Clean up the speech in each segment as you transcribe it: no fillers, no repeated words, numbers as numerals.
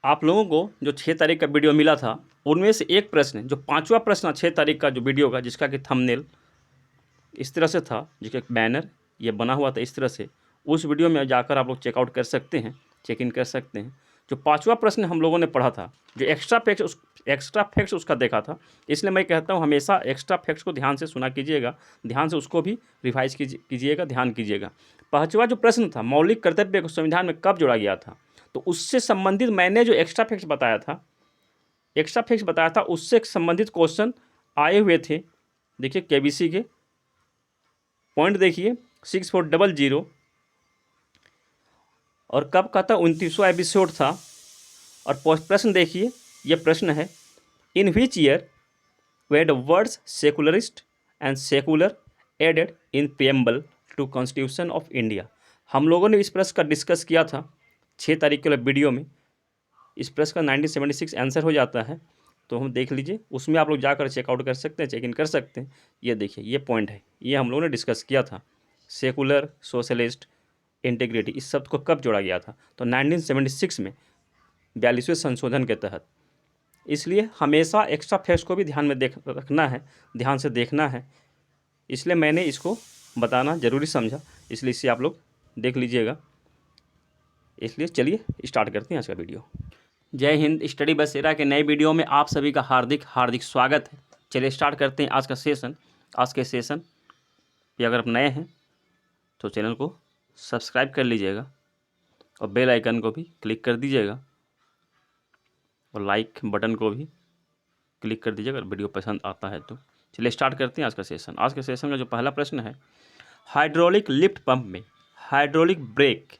आप लोगों को जो 6 तारीख का वीडियो मिला था, उनमें से एक प्रश्न जो 5वां प्रश्न 6 तारीख का जो वीडियो का, जिसका कि थंबनेल इस तरह से था, जिसका एक बैनर ये बना हुआ था इस तरह से, उस वीडियो में जाकर आप लोग चेकआउट कर सकते हैं, चेक इन कर सकते हैं। जो 5वां प्रश्न हम लोगों ने पढ़ा था, जो एक्स्ट्रा फैक्ट्स उसका देखा था, इसलिए मैं कहता हूँ हमेशा एक्स्ट्रा फैक्ट्स को ध्यान से सुना कीजिएगा, ध्यान से उसको भी रिवाइज कीजिएगा, ध्यान कीजिएगा। 5वां जो प्रश्न था, मौलिक कर्तव्य को संविधान में कब जोड़ा गया था, तो उससे संबंधित मैंने जो एक्स्ट्रा फैक्ट्स बताया था, उससे संबंधित क्वेश्चन आए हुए थे। देखिए केबीसी के पॉइंट देखिए 6400, और कब का था, 29वां एपिसोड था। और प्रश्न देखिए, यह प्रश्न है, in which year were the words secularist and secular added in preamble to constitution of India. हम लोगों ने इस प्रश्न का डिस्कस किया था 6 तारीख के वीडियो में। इस प्रश्न का 1976 आंसर हो जाता है, तो हम देख लीजिए, उसमें आप लोग जाकर चेकआउट कर सकते हैं, चेक इन कर सकते हैं। ये देखिए, ये पॉइंट है, ये हम लोगों ने डिस्कस किया था। सेकुलर, सोशलिस्ट, इंटीग्रिटी, इस शब्द को कब जोड़ा गया था, तो 1976 में 42वें संशोधन के तहत। इसलिए हमेशा एक्स्ट्रा फैक्ट्स को भी ध्यान में रखना है, ध्यान से देखना है, इसलिए मैंने इसको बताना ज़रूरी समझा, इसलिए इसे आप लोग देख लीजिएगा। इसलिए चलिए स्टार्ट करते हैं आज का वीडियो। जय हिंद। स्टडी बसेरा के नए वीडियो में आप सभी का हार्दिक हार्दिक स्वागत है। चलिए स्टार्ट करते हैं आज का सेशन। आज के सेशन पे अगर आप नए हैं तो चैनल को सब्सक्राइब कर लीजिएगा और बेल आइकन को भी क्लिक कर दीजिएगा और लाइक बटन को भी क्लिक कर दीजिएगा अगर वीडियो पसंद आता है तो। चलिए स्टार्ट करते हैं आज का सेशन। आज के सेशन का जो पहला प्रश्न है, हाइड्रोलिक लिफ्ट पंप में हाइड्रोलिक ब्रेक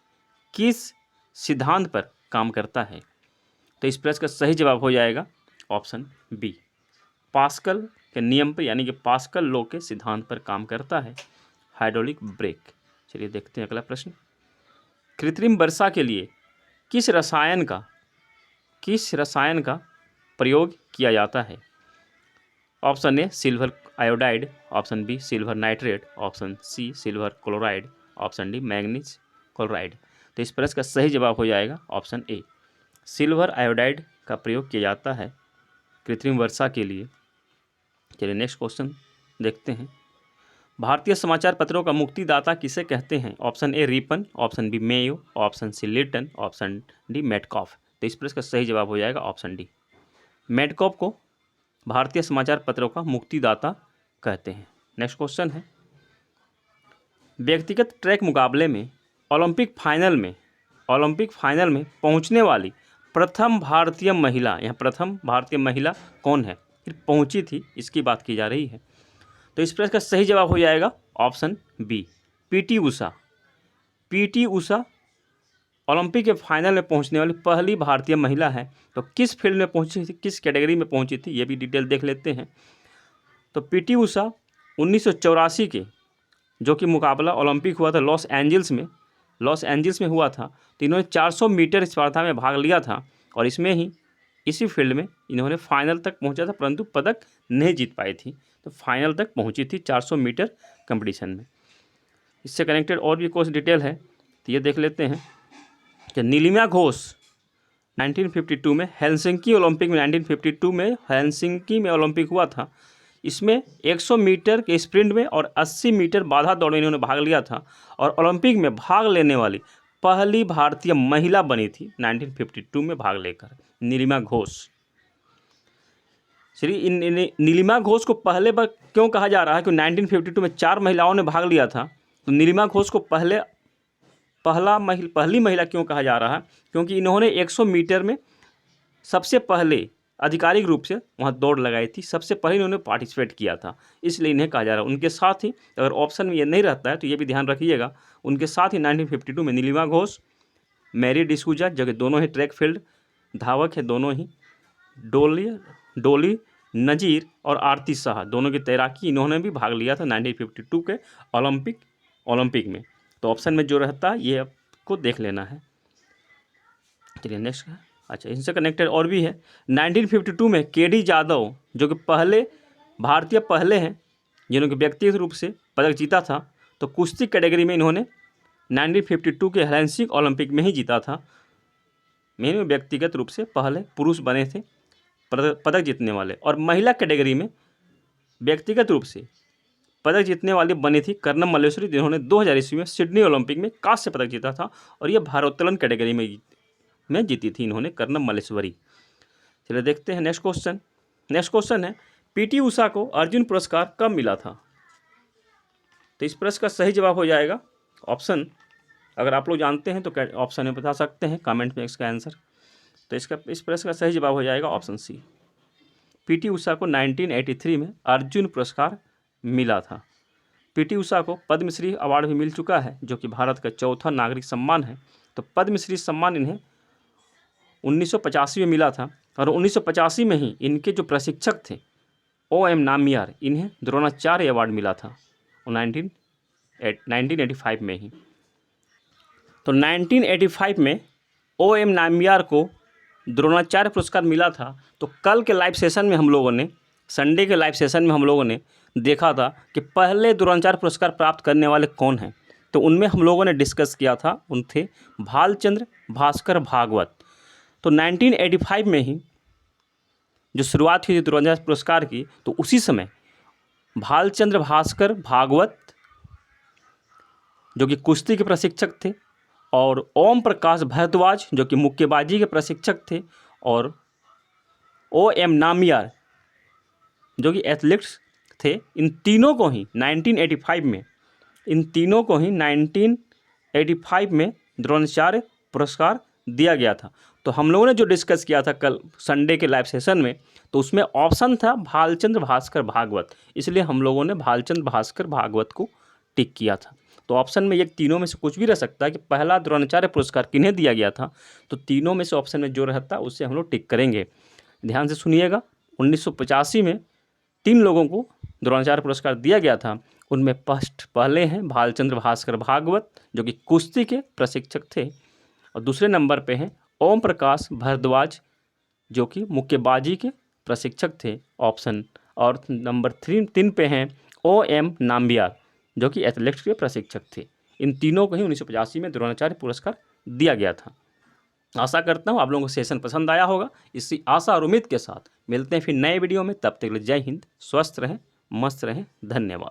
किस सिद्धांत पर काम करता है, तो इस प्रश्न का सही जवाब हो जाएगा ऑप्शन बी, पास्कल के नियम पर, यानी कि पास्कल लॉ के सिद्धांत पर काम करता है हाइड्रोलिक ब्रेक। चलिए देखते हैं अगला प्रश्न। कृत्रिम वर्षा के लिए किस रसायन का प्रयोग किया जाता है, option A silver iodide, option B silver nitrate, option C silver chloride, option D manganese chloride. तो इस प्रश्न का सही जवाब हो जाएगा ऑप्शन ए, सिल्वर आयोडाइड का प्रयोग किया जाता है कृत्रिम वर्षा के लिए। चलिए नेक्स्ट क्वेश्चन देखते हैं। भारतीय समाचार पत्रों का मुक्तिदाता किसे कहते हैं, option A Ripon, option B Mayo, option C Lytton, option D Metcalfe. तो इस प्रश्न का सही जवाब हो जाएगा ऑप्शन डी, मेटकॉफ को भारतीय समाचार पत्रों का मुक्तिदाता कहते हैं। नेक्स्ट क्वेश्चन है, व्यक्तिगत ट्रैक मुकाबले में ओलंपिक फाइनल में पहुंचने वाली प्रथम भारतीय महिला, यहाँ प्रथम भारतीय महिला कौन है, फिर पहुंची थी, इसकी बात की जा रही है। तो इस प्रश्न का सही जवाब हो जाएगा option B, PT Usha Olympic के फाइनल में पहुंचने वाली पहली भारतीय महिला है। तो किस फील्ड में पहुंची थी, किस कैटेगरी में पहुंची थी, ये भी डिटेल देख लेते हैं। तो पीटी उषा 1984 के जो कि मुकाबला ओलंपिक हुआ था लॉस एंजल्स में हुआ था, तो इन्होंने 400 मीटर स्पर्धा में भाग लिया था और इसमें ही इसी फील्ड में इन्होंने फाइनल तक पहुंचा था, परंतु पदक नहीं जीत पाई थी, तो फाइनल तक पहुंची थी 400 मीटर कंपटीशन में। इससे कनेक्टेड और भी कुछ डिटेल है, तो ये देख लेते हैं कि नीलिमा घोष 1952 में हेलसिंकी ओलंपिक में 1952 में हेलसिंकी में ओलंपिक हुआ था, इसमें 100 मीटर के स्प्रिंट में और 80 मीटर बाधा दौड़ में इन्होंने भाग लिया था और ओलंपिक में भाग लेने वाली पहली भारतीय महिला बनी थी 1952 में भाग लेकर, नीलिमा घोष। श्री नीलिमा घोष को पहले बार क्यों कहा जा रहा है कि 1952 में 4 महिलाओं ने भाग लिया था, तो नीलिमा घोष को पहली महिला क्यों कहा जा रहा है, क्योंकि इन्होंने 100 मीटर में सबसे पहले आधिकारिक रूप से वहाँ दौड़ लगाई थी, सबसे पहले इन्होंने पार्टिसिपेट किया था, इसलिए इन्हें कहा जा रहा है। उनके साथ ही, अगर ऑप्शन में ये नहीं रहता है तो ये भी ध्यान रखिएगा, उनके साथ ही 1952 में नीलिमा घोष, मैरी डिसूजा, जो कि दोनों ही ट्रैक फील्ड धावक है, दोनों ही डोली नजीर और आरती शाह, दोनों की तैराकी इन्होंने भी भाग लिया था 1952 के ओलंपिक में। तो ऑप्शन में जो रहता है ये आपको देख लेना है। चलिए नेक्स्ट है, अच्छा इनसे कनेक्टेड और भी है। 1952 में केडी जादव, जो कि भारतीय पहले हैं जिन्होंने व्यक्तिगत रूप से पदक जीता था, तो कुश्ती कैटेगरी में इन्होंने 1952 के हेलसिंकी ओलंपिक में ही जीता था। में व्यक्तिगत रूप से पहले पुरुष बने थे पदक जीतने वाले। और महिला कैटेगरी में व्यक्तिगत रूप से पदक जीतने वाली बनी थी कर्नम मल्लेश्वरी, जिन्होंने 2000 ईस्वी में सिडनी ओलंपिक में कांस्य पदक जीता था। और ये भारोत्तोलन कैटेगरी में जीती थी इन्होंने, कर्नम मल्लेश्वरी। चलिए देखते हैं नेक्स्ट क्वेश्चन। नेक्स्ट क्वेश्चन है पीटी उषा को अर्जुन पुरस्कार कब मिला था? तो इस प्रश्न का सही जवाब हो जाएगा ऑप्शन, अगर आप लोग जानते हैं तो ऑप्शन में बता सकते हैं कमेंट में इसका आंसर। तो इस प्रश्न का सही जवाब हो जाएगा ऑप्शन सी। पीटी उषा को 1983 में अर्जुन पुरस्कार मिला था। पीटी उषा को पद्मश्री अवार्ड भी मिल चुका है, जो कि भारत का चौथा नागरिक सम्मान है। तो पद्मश्री सम्मान इन्हें 1985 में मिला था। और 1985 में ही इनके जो प्रशिक्षक थे OM नामियार, इन्हें द्रोणाचार्य अवार्ड मिला था 1985 में ही। तो 1985 में OM नामियार को द्रोणाचार्य पुरस्कार मिला था। तो कल के लाइव सेशन में हम लोगों ने, संडे के लाइव सेशन में हम लोगों ने देखा था कि पहले द्रोणाचार्य पुरस्कार प्राप्त करने वाले कौन हैं। तो उनमें हम लोगों ने डिस्कस किया था, उन थे भालचंद्र भास्कर भागवत। तो 1985 में ही जो शुरुआत हुई थी द्रोणाचार्य पुरस्कार की, तो उसी समय भालचंद्र भास्कर भागवत जो कि कुश्ती के प्रशिक्षक थे, और ओम प्रकाश भारद्वाज जो कि मुक्केबाजी के प्रशिक्षक थे, और OM नामियार जो कि एथलीट्स थे, इन तीनों को ही 1985 में द्रोणाचार्य पुरस्कार दिया गया था। तो हम लोगों ने जो डिस्कस किया था कल संडे के लाइव सेशन में, तो उसमें ऑप्शन था भालचंद्र भास्कर भागवत, इसलिए हम लोगों ने भालचंद्र भास्कर भागवत को टिक किया था। तो ऑप्शन में ये तीनों में से कुछ भी रह सकता है कि पहला द्रोणाचार्य पुरस्कार किन्हें दिया गया था। तो तीनों में से ऑप्शन में जो रहता है उससे हम लोग टिक करेंगे। ध्यान से सुनिएगा, 1985 में 3 लोगों को द्रोणाचार्य पुरस्कार दिया गया था। उनमें पहले हैं भालचंद्र भास्कर भागवत जो कि कुश्ती के प्रशिक्षक थे, और दूसरे नंबर पे हैं ओम प्रकाश भारद्वाज जो कि मुक्केबाजी के प्रशिक्षक थे ऑप्शन, और नंबर 3 पे हैं OM नाम्बियार जो कि एथलेटिक्स के प्रशिक्षक थे। इन तीनों को ही 1985 में द्रोणाचार्य पुरस्कार दिया गया था। आशा करता हूँ आप लोगों को सेशन पसंद आया होगा। इसी आशा और उम्मीद के साथ मिलते हैं फिर नए वीडियो में। तब तक के लिए जय हिंद, स्वस्थ रहें, मस्त रहें, धन्यवाद।